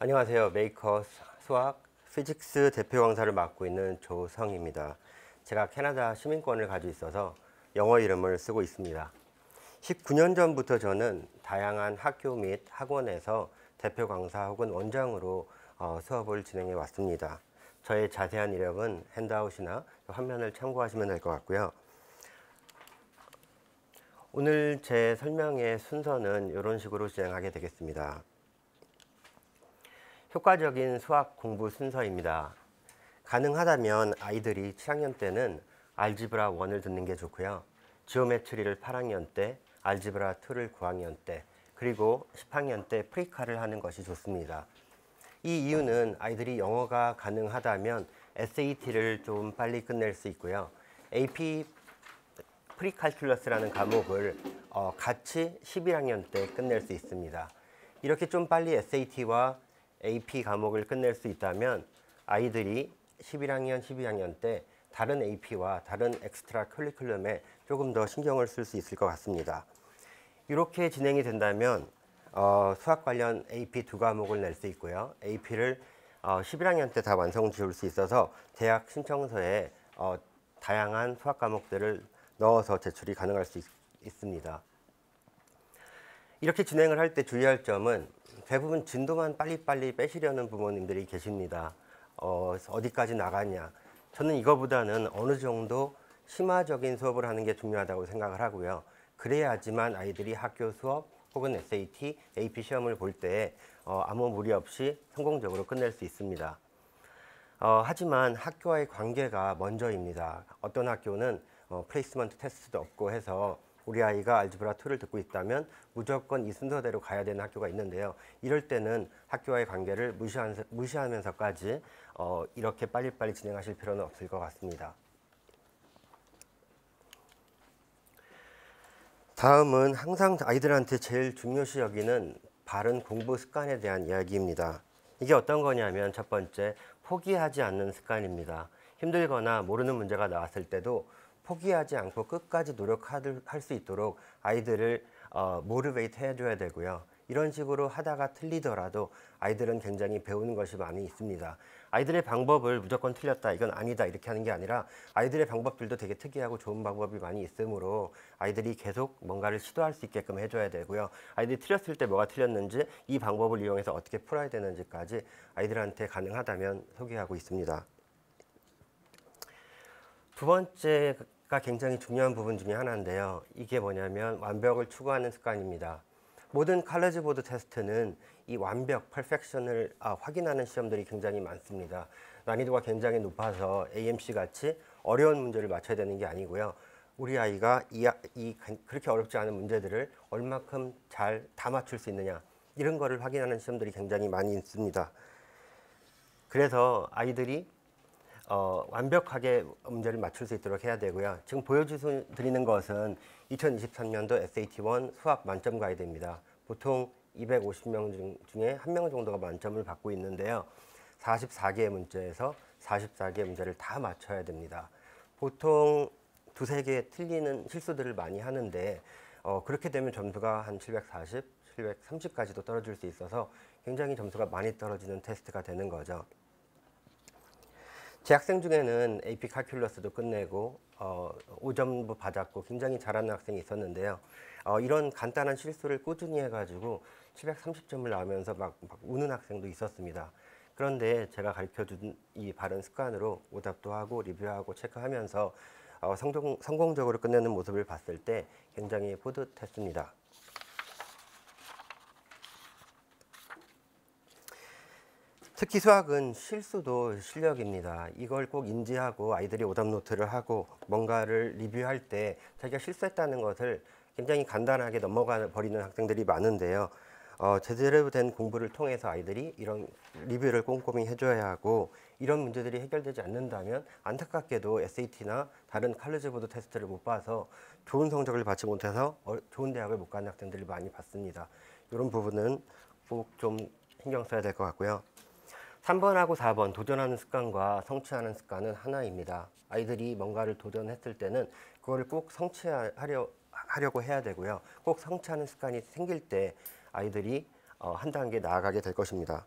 안녕하세요. 메이커 수학 피직스 대표 강사를 맡고 있는 조성입니다. 제가 캐나다 시민권을 가지고 있어서 영어 이름을 쓰고 있습니다. 19년 전부터 저는 다양한 학교 및 학원에서 대표 강사 혹은 원장으로 수업을 진행해 왔습니다. 저의 자세한 이력은 핸드아웃이나 화면을 참고하시면 될 것 같고요. 오늘 제 설명의 순서는 이런 식으로 진행하게 되겠습니다. 효과적인 수학 공부 순서입니다. 가능하다면 아이들이 7학년 때는 알지브라 1을 듣는 게 좋고요. 지오메트리를 8학년 때, 알지브라 2를 9학년 때, 그리고 10학년 때 프리카를 하는 것이 좋습니다. 이 이유는 아이들이 영어가 가능하다면 SAT를 좀 빨리 끝낼 수 있고요. AP 프리칼큘러스라는 과목을 같이 11학년 때 끝낼 수 있습니다. 이렇게 좀 빨리 SAT와 AP 과목을 끝낼 수 있다면 아이들이 11학년, 12학년 때 다른 AP와 다른 엑스트라 커리큘럼에 조금 더 신경을 쓸 수 있을 것 같습니다. 이렇게 진행이 된다면 수학 관련 AP 두 과목을 낼 수 있고요. AP를 11학년 때 다 완성 지을 수 있어서 대학 신청서에 다양한 수학 과목들을 넣어서 제출이 가능할 수 있습니다. 이렇게 진행을 할 때 주의할 점은 대부분 진도만 빨리빨리 빼시려는 부모님들이 계십니다. 어디까지 나가냐. 저는 이거보다는 어느 정도 심화적인 수업을 하는 게 중요하다고 생각을 하고요. 그래야지만 아이들이 학교 수업 혹은 SAT, AP 시험을 볼 때 아무 무리 없이 성공적으로 끝낼 수 있습니다. 하지만 학교와의 관계가 먼저입니다. 어떤 학교는 플레이스먼트 테스트도 없고 해서 우리 아이가 알지브라 2를 듣고 있다면 무조건 이 순서대로 가야 되는 학교가 있는데요. 이럴 때는 학교와의 관계를 무시하면서까지 이렇게 빨리빨리 진행하실 필요는 없을 것 같습니다. 다음은 항상 아이들한테 제일 중요시 여기는 바른 공부 습관에 대한 이야기입니다. 이게 어떤 거냐면 첫 번째, 포기하지 않는 습관입니다. 힘들거나 모르는 문제가 나왔을 때도 포기하지 않고 끝까지 노력할 수 있도록 아이들을 모티베이트 해줘야 되고요. 이런 식으로 하다가 틀리더라도 아이들은 굉장히 배우는 것이 많이 있습니다. 아이들의 방법을 무조건 틀렸다, 이건 아니다 이렇게 하는 게 아니라 아이들의 방법들도 되게 특이하고 좋은 방법이 많이 있으므로 아이들이 계속 뭔가를 시도할 수 있게끔 해줘야 되고요. 아이들이 틀렸을 때 뭐가 틀렸는지, 이 방법을 이용해서 어떻게 풀어야 되는지까지 아이들한테 가능하다면 소개하고 있습니다. 두 번째가 굉장히 중요한 부분 중에 하나인데요. 이게 뭐냐면 완벽을 추구하는 습관입니다. 모든 칼리지 보드 테스트는 이 완벽, 퍼펙션을 확인하는 시험들이 굉장히 많습니다. 난이도가 굉장히 높아서 AMC 같이 어려운 문제를 맞춰야 되는 게 아니고요. 우리 아이가 그렇게 어렵지 않은 문제들을 얼마큼 잘 다 맞출 수 있느냐, 이런 거를 확인하는 시험들이 굉장히 많이 있습니다. 그래서 아이들이 완벽하게 문제를 맞출 수 있도록 해야 되고요. 지금 보여드리는 것은 2023년도 SAT1 수학 만점 가이드입니다. 보통 250명 중에 1명 정도가 만점을 받고 있는데요. 44개의 문제에서 44개의 문제를 다 맞춰야 됩니다. 보통 두세 개 틀리는 실수들을 많이 하는데 그렇게 되면 점수가 한 740, 730까지도 떨어질 수 있어서 굉장히 점수가 많이 떨어지는 테스트가 되는 거죠. 제 학생 중에는 AP 칼큘러스도 끝내고 5점도 받았고 굉장히 잘하는 학생이 있었는데요. 이런 간단한 실수를 꾸준히 해가지고 730점을 나오면서 막 우는 학생도 있었습니다. 그런데 제가 가르쳐준 이 바른 습관으로 오답도 하고 리뷰하고 체크하면서 성공적으로 끝내는 모습을 봤을 때 굉장히 뿌듯했습니다. 특히 수학은 실수도 실력입니다. 이걸 꼭 인지하고 아이들이 오답 노트를 하고 뭔가를 리뷰할 때 자기가 실수했다는 것을 굉장히 간단하게 넘어가 버리는 학생들이 많은데요. 제대로 된 공부를 통해서 아이들이 이런 리뷰를 꼼꼼히 해줘야 하고, 이런 문제들이 해결되지 않는다면 안타깝게도 SAT나 다른 칼리지 보드 테스트를 못 봐서 좋은 성적을 받지 못해서 좋은 대학을 못 가는 학생들이 많이 봤습니다. 이런 부분은 꼭 좀 신경 써야 될 것 같고요. 3번하고 4번 도전하는 습관과 성취하는 습관은 하나입니다. 아이들이 뭔가를 도전했을 때는 그거를 꼭 성취하려고 해야 되고요. 꼭 성취하는 습관이 생길 때 아이들이 한 단계 나아가게 될 것입니다.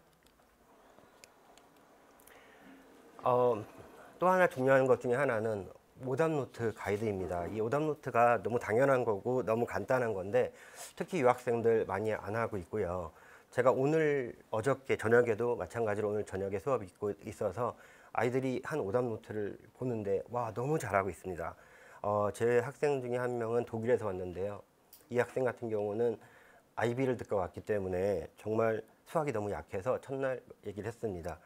또 하나 중요한 것 중에 하나는 오답노트 가이드입니다. 이 오답노트가 너무 당연한 거고 너무 간단한 건데 특히 유학생들 많이 안 하고 있고요. 제가 오늘 어저께 저녁에도 마찬가지로 오늘 저녁에 수업이 있어서 아이들이 한 오답노트를 보는데 와 너무 잘하고 있습니다. 제 학생 중에 한 명은 독일에서 왔는데요. 이 학생 같은 경우는 IB를 듣고 왔기 때문에 정말 수학이 너무 약해서 첫날 얘기를 했습니다.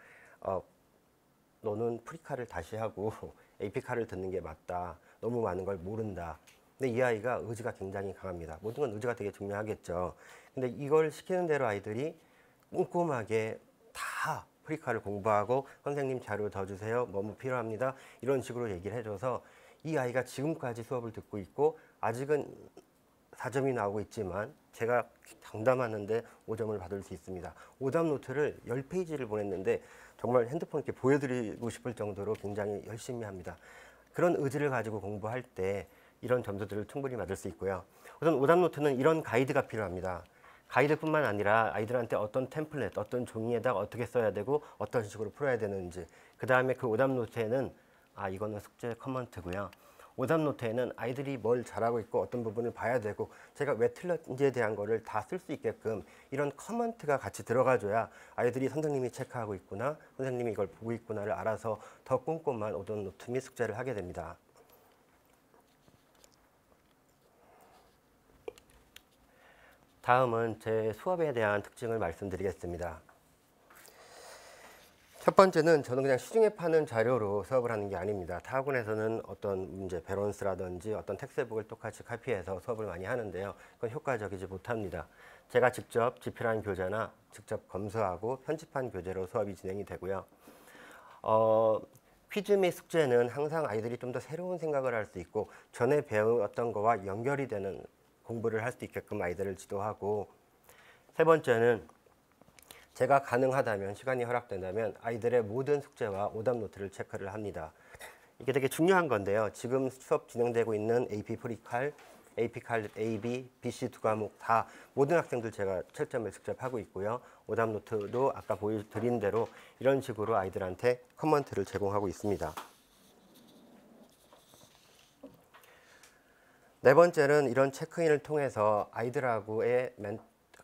너는 프리카를 다시 하고 AP카를 듣는 게 맞다. 너무 많은 걸 모른다. 근데 이 아이가 의지가 굉장히 강합니다. 모든 건 의지가 되게 중요하겠죠. 근데 이걸 시키는 대로 아이들이 꼼꼼하게 다 프리카를 공부하고 선생님 자료 더 주세요. 뭐뭐 필요합니다. 이런 식으로 얘기를 해줘서 이 아이가 지금까지 수업을 듣고 있고 아직은 4점이 나오고 있지만 제가 장담하는데 5점을 받을 수 있습니다. 오답 노트를 10페이지를 보냈는데 정말 핸드폰 이렇게 보여드리고 싶을 정도로 굉장히 열심히 합니다. 그런 의지를 가지고 공부할 때 이런 점수들을 충분히 받을 수 있고요. 우선 오답 노트는 이런 가이드가 필요합니다. 가이드뿐만 아니라 아이들한테 어떤 템플릿, 어떤 종이에다가 어떻게 써야 되고 어떤 식으로 풀어야 되는지, 그 다음에 그 오답 노트에는 이거는 숙제 커먼트고요. 오답 노트에는 아이들이 뭘 잘하고 있고 어떤 부분을 봐야 되고 제가 왜 틀렸는지에 대한 거를 다 쓸 수 있게끔 이런 커먼트가 같이 들어가줘야 아이들이 선생님이 체크하고 있구나, 선생님이 이걸 보고 있구나를 알아서 더 꼼꼼한 오답 노트 및 숙제를 하게 됩니다. 다음은 제 수업에 대한 특징을 말씀드리겠습니다. 첫 번째는 저는 그냥 시중에 파는 자료로 수업을 하는 게 아닙니다. 타 학원에서는 어떤 문제, 배런스라든지 어떤 텍스트북을 똑같이 카피해서 수업을 많이 하는데요. 그건 효과적이지 못합니다. 제가 직접 집필한 교재나 직접 검수하고 편집한 교재로 수업이 진행이 되고요. 퀴즈 및 숙제는 항상 아이들이 좀 더 새로운 생각을 할 수 있고 전에 배웠던 거와 연결이 되는 공부를 할 수 있게끔 아이들을 지도하고, 세 번째는 제가 가능하다면, 시간이 허락된다면 아이들의 모든 숙제와 오답 노트를 체크를 합니다. 이게 되게 중요한 건데요. 지금 수업 진행되고 있는 AP 프리칼, AP칼 AB, BC 두 과목 다 모든 학생들 제가 채점을 직접 하고 있고요. 오답 노트도 아까 보여드린 대로 이런 식으로 아이들한테 커먼트를 제공하고 있습니다. 네 번째는 이런 체크인을 통해서 아이들하고의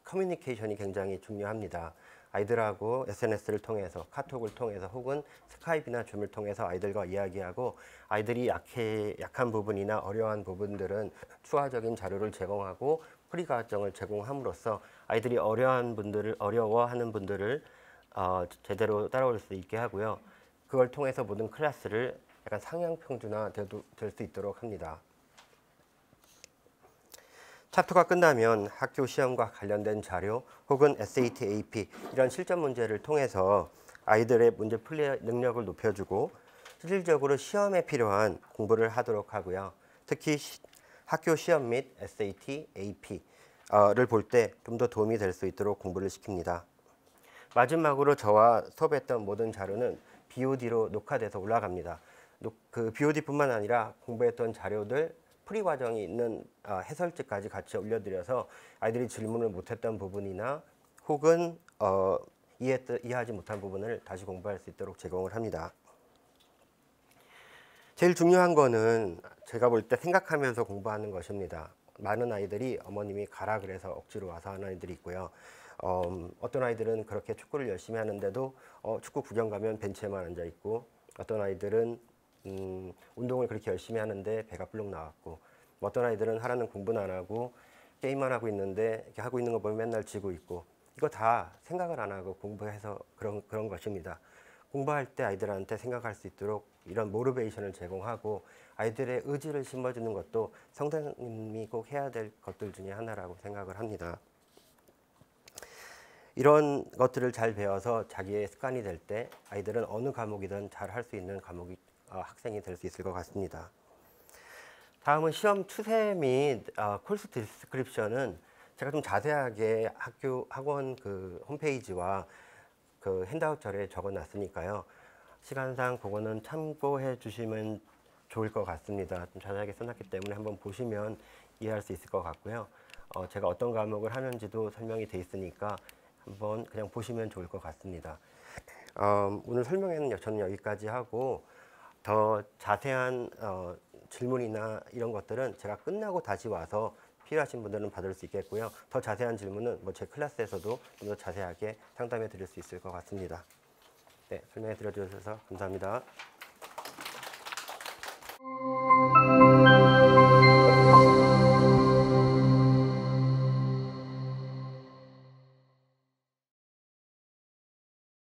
커뮤니케이션이 굉장히 중요합니다. 아이들하고 SNS를 통해서, 카톡을 통해서 혹은 스카이프나 줌을 통해서 아이들과 이야기하고 아이들이 약한 부분이나 어려운 부분들은 추가적인 자료를 제공하고 프리 과정을 제공함으로써 아이들이 어려워하는 분들을 제대로 따라올 수 있게 하고요. 그걸 통해서 모든 클래스를 약간 상향 평준화 될 수 있도록 합니다. 챕터가 끝나면 학교 시험과 관련된 자료 혹은 SAT, AP 이런 실전 문제를 통해서 아이들의 문제 풀이 능력을 높여주고 실질적으로 시험에 필요한 공부를 하도록 하고요. 특히 학교 시험 및 SAT, AP를 볼 때 좀 더 도움이 될 수 있도록 공부를 시킵니다. 마지막으로 저와 수업했던 모든 자료는 BOD로 녹화돼서 올라갑니다. 그 BOD뿐만 아니라 공부했던 자료들, 프리 과정이 있는 해설지까지 같이 올려드려서 아이들이 질문을 못했던 부분이나 혹은 이해하지 못한 부분을 다시 공부할 수 있도록 제공을 합니다. 제일 중요한 거는 제가 볼 때 생각하면서 공부하는 것입니다. 많은 아이들이 어머님이 가라 그래서 억지로 와서 하는 아이들이 있고요. 어떤 아이들은 그렇게 축구를 열심히 하는데도 축구 구경 가면 벤치에만 앉아 있고, 어떤 아이들은 운동을 그렇게 열심히 하는데 배가 불룩 나왔고, 어떤 아이들은 하라는 공부는 안 하고 게임만 하고 있는데 이렇게 하고 있는 거 보면 맨날 지고 있고, 이거 다 생각을 안 하고 공부해서 그런 것입니다. 공부할 때 아이들한테 생각할 수 있도록 이런 모티베이션을 제공하고 아이들의 의지를 심어주는 것도 선생님이 꼭 해야 될 것들 중에 하나라고 생각을 합니다. 이런 것들을 잘 배워서 자기의 습관이 될 때 아이들은 어느 과목이든 잘 할 수 있는 학생이 될 수 있을 것 같습니다. 다음은 시험 추세 및 코스 디스크립션은 제가 좀 자세하게 학원 그 홈페이지와 그 핸드아웃절에 적어놨으니까요. 시간상 그거는 참고해 주시면 좋을 것 같습니다. 좀 자세하게 써놨기 때문에 한번 보시면 이해할 수 있을 것 같고요. 제가 어떤 과목을 하는지도 설명이 돼 있으니까 한번 그냥 보시면 좋을 것 같습니다. 오늘 설명회는 저는 여기까지 하고 더 자세한 질문이나 이런 것들은 제가 끝나고 다시 와서 필요하신 분들은 받을 수 있겠고요. 더 자세한 질문은 뭐 제 클래스에서도 좀 더 자세하게 상담해 드릴 수 있을 것 같습니다. 네, 설명해 드려 주셔서 감사합니다.